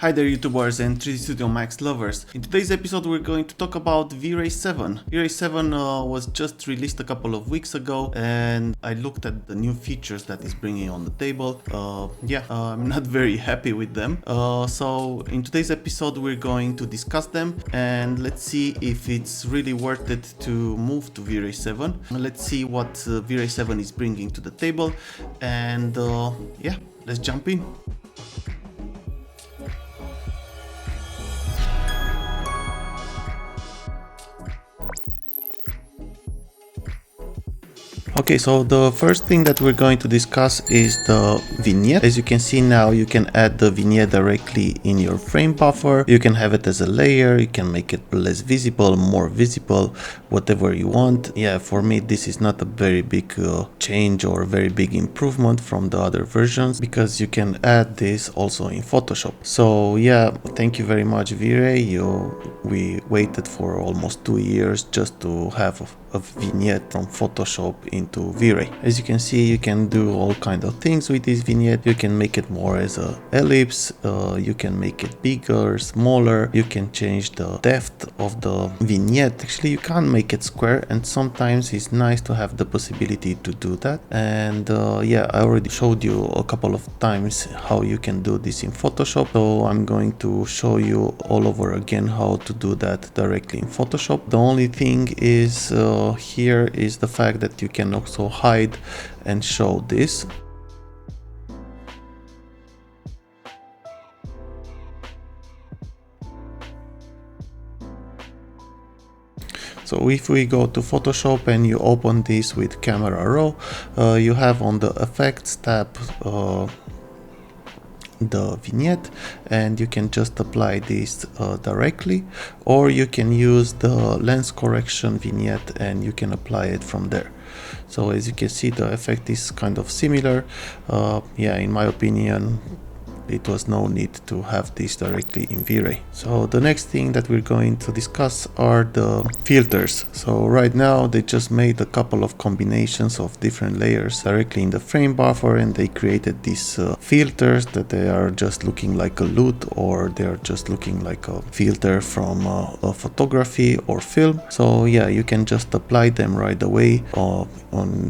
Hi there YouTubers and 3D Studio Max lovers. In today's episode we're going to talk about Vray 7. Vray 7 was just released a couple of weeks ago and I looked at the new features that it's bringing on the table. I'm not very happy with them. So in today's episode we're going to discuss them and let's see if it's really worth it to move to Vray 7. Let's see what Vray 7 is bringing to the table and let's jump in. Okay, so the first thing that we're going to discuss is the vignette. As you can see now, you can add the vignette directly in your frame buffer. You can have it as a layer, you can make it less visible, more visible, whatever you want. Yeah, for me this is not a very big change or a very big improvement from the other versions because you can add this also in Photoshop. So yeah, thank you very much Vray. We waited for almost 2 years just to have a vignette from Photoshop into Vray. As you can see, you can do all kind of things with this vignette. You can make it more as a ellipse, you can make it bigger, smaller, you can change the depth of the vignette. Actually, you can't make it square and sometimes it's nice to have the possibility to do that. And I already showed you a couple of times how you can do this in Photoshop. So I'm going to show you all over again how to do that directly in Photoshop. The only thing is here is the fact that you can also hide and show this. So if we go to Photoshop and you open this with Camera Raw, you have on the Effects tab the vignette and you can just apply this directly, or you can use the lens correction vignette and you can apply it from there. So as you can see, the effect is kind of similar. In my opinion it was no need to have this directly in Vray. So the next thing that we're going to discuss are the filters. So right now they just made a couple of combinations of different layers directly in the frame buffer and they created these filters that they are just looking like a LUT, or they're just looking like a filter from a photography or film. So yeah, you can just apply them right away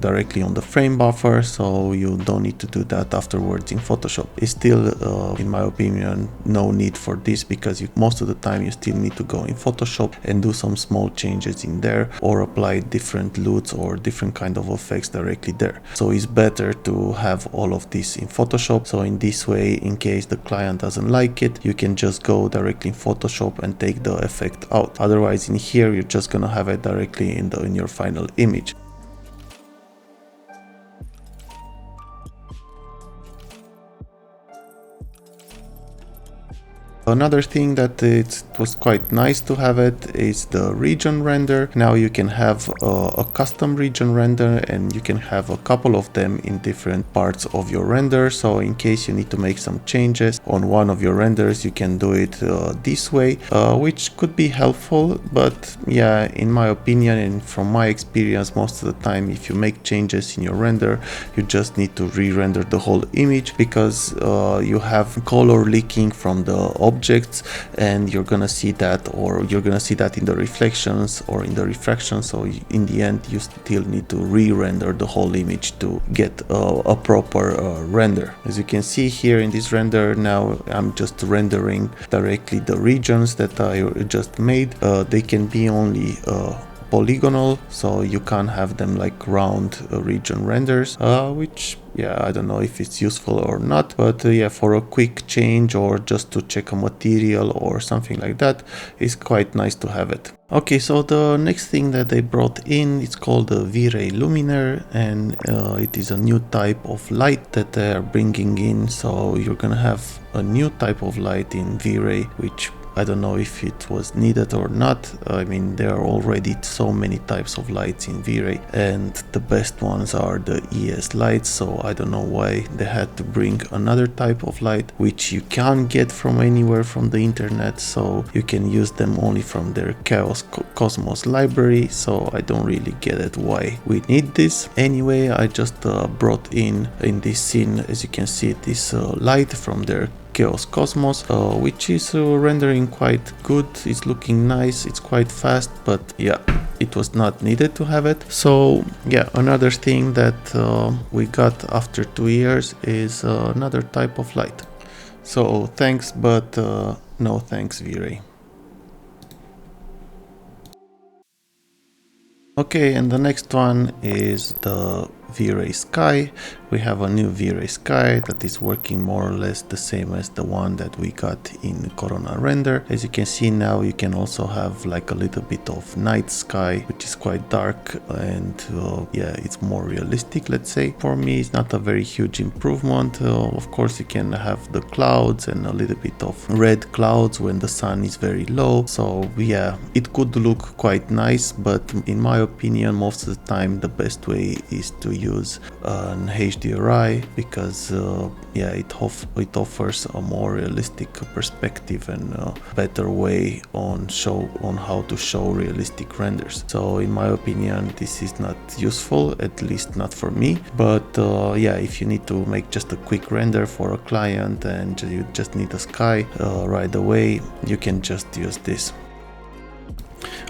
directly on the frame buffer, so you don't need to do that afterwards in Photoshop. It's still in my opinion no need for this because most of the time you still need to go in Photoshop and do some small changes in there or apply different LUTs or different kind of effects directly there. So it's better to have all of this in Photoshop. So in this way, in case the client doesn't like it, you can just go directly in Photoshop and take the effect out. Otherwise in here you're just gonna have it directly in your final image. Another thing that it was quite nice to have it is the region render. Now you can have a custom region render and you can have a couple of them in different parts of your render. So in case you need to make some changes on one of your renders, you can do it this way, which could be helpful. But yeah, in my opinion and from my experience, most of the time if you make changes in your render, you just need to re-render the whole image because you have color leaking from the objects and you're gonna see that, or you're gonna see that in the reflections or in the refraction. So in the end you still need to re-render the whole image to get a proper render. As you can see here in this render, now I'm just rendering directly the regions that I just made. They can be only polygonal, so you can't have them like round region renders, which I don't know if it's useful or not, but for a quick change or just to check a material or something like that, it's quite nice to have it. Okay, so the next thing that they brought in, it's called the Vray Luminer, and it is a new type of light that they are bringing in. So you're gonna have a new type of light in Vray, which I don't know if it was needed or not. I mean, there are already so many types of lights in Vray, and the best ones are the ES lights, so I don't know why they had to bring another type of light, which you can't get from anywhere from the internet, so you can use them only from their Chaos Cosmos library. So I don't really get it why we need this. Anyway, I just brought in this scene, as you can see, this light from their Chaos Cosmos, which is rendering quite good. It's looking nice, it's quite fast, but yeah, it was not needed to have it. So yeah, another thing that we got after 2 years is another type of light. So thanks, but no thanks, Vray. Okay, and the next one is the Vray Sky. We have a new Vray Sky that is working more or less the same as the one that we got in Corona render. As you can see now, you can also have like a little bit of night sky, which is quite dark, and yeah, it's more realistic, let's say. For me, it's not a very huge improvement. Of course, you can have the clouds and a little bit of red clouds when the sun is very low. So yeah, it could look quite nice, but in my opinion, most of the time the best way is to use an HDRI, because yeah, it offers a more realistic perspective and a better way on how to show realistic renders. So in my opinion, this is not useful, at least not for me. But yeah, if you need to make just a quick render for a client and you just need a sky right away, you can just use this.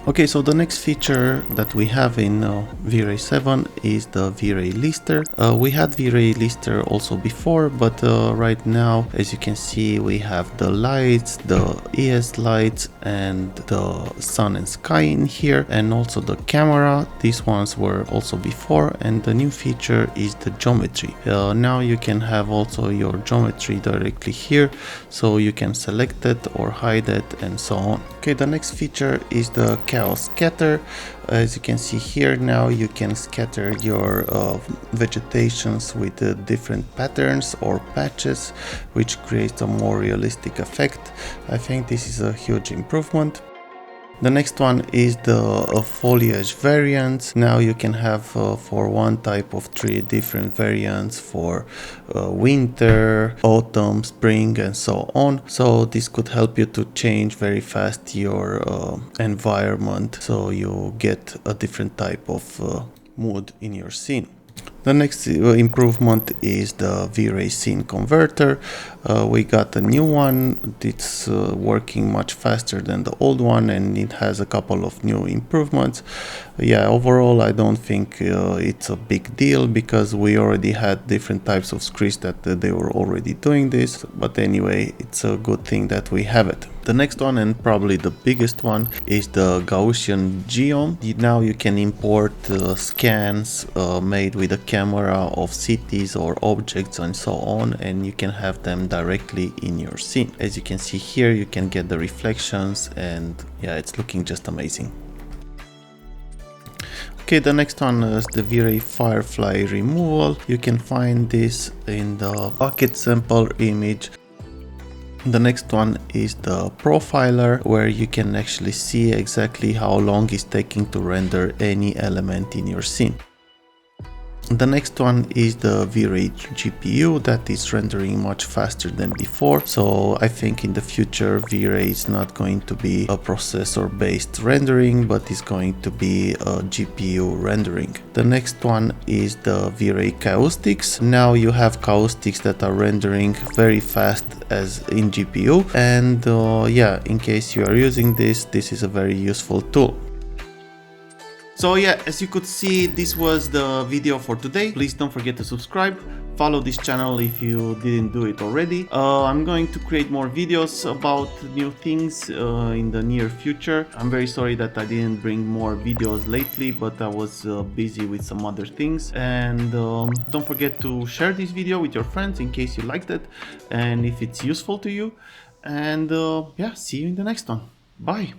Okay, so the next feature that we have in Vray 7 is the Vray Lister. We had Vray Lister also before, but right now, as you can see, we have the lights, the ES lights, and the sun and sky in here, and also the camera. These ones were also before, and the new feature is the geometry. Now you can have also your geometry directly here, so you can select it or hide it and so on. Okay, the next feature is the Chaos Scatter. As you can see here, now you can scatter your vegetations with different patterns or patches, which creates a more realistic effect. I think this is a huge improvement. The next one is the foliage variants. Now you can have for one type of tree different variants for winter, autumn, spring, and so on. So this could help you to change very fast your environment, so you get a different type of mood in your scene. The next improvement is the Vray Scene Converter. We got a new one. It's working much faster than the old one, and it has a couple of new improvements. Yeah, overall I don't think it's a big deal, because we already had different types of scripts that they were already doing this. But anyway, it's a good thing that we have it. The next one, and probably the biggest one, is the Gaussian Geome. Now you can import scans made with a camera of cities or objects and so on, and you can have them directly in your scene. As you can see here, you can get the reflections, and yeah, it's looking just amazing. Okay, the next one is the Vray Firefly Removal. You can find this in the bucket sample image. The next one is the profiler, where you can actually see exactly how long it's taking to render any element in your scene. The next one is the Vray GPU that is rendering much faster than before. So I think in the future Vray is not going to be a processor based rendering, but is going to be a GPU rendering. The next one is the Vray Caustics. Now you have caustics that are rendering very fast as in GPU, and yeah, in case you are using this is a very useful tool. So yeah, as you could see, this was the video for today. Please don't forget to subscribe, follow this channel if you didn't do it already. I'm going to create more videos about new things in the near future. I'm very sorry that I didn't bring more videos lately, but I was busy with some other things. And don't forget to share this video with your friends in case you liked it and if it's useful to you. And yeah, see you in the next one. Bye.